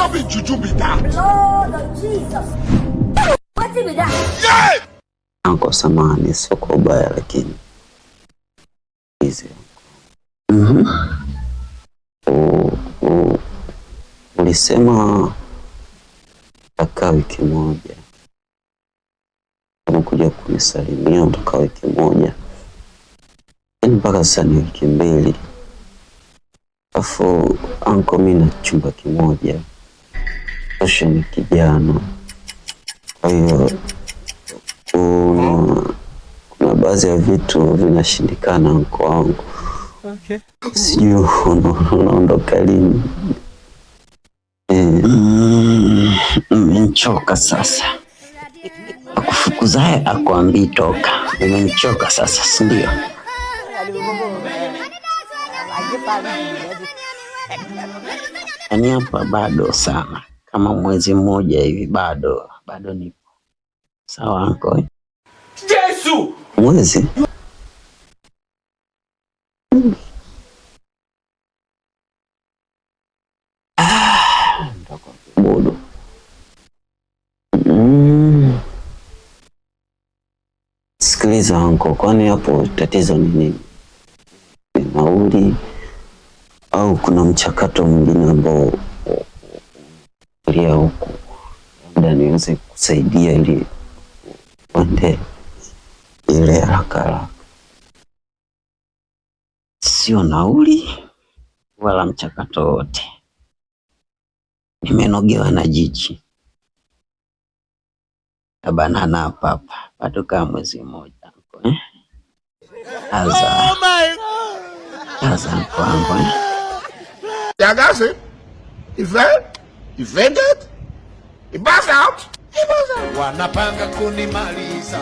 not be juju be that. Lord of Jesus. What be that? Yeah! Anko samani sio kwa ubaya lakini hizi. Ulisema utakaa wiki moja. Umekuja kunisalimia utakaa wiki moja. Mpaka sasa ni wiki mbili. Afu anko mimi na chumba kimoja. Tosha ni kijana. Kwa hiyo kuna baadhi ya vitu vinashindikana anko wangu. Okay. Sijui unaondoka lini. Nimechoka sasa. Akufukuzae akuambii toka. Nimechoka sasa, si ndio? Yaani hapa bado sana. Kama mwezi mmoja hivi bado nipo. Sawa anko? Yesu! Mwezi? Bodo. Sikiliza anko, kwani hapo tatizo ni nini? Ni nauli au kuna mchakato mwingine ambao ulia huku labda niweze kusaidia ili uende ile haraka? Sio nauli wala mchakato wote. Nimenogewa na jiji. Tabanana hapa bado kama mwezi mmoja anko, Aza anko, Yagasi? He fell? He fainted? He passed out? He passed out. Wanapanga kunimaliza.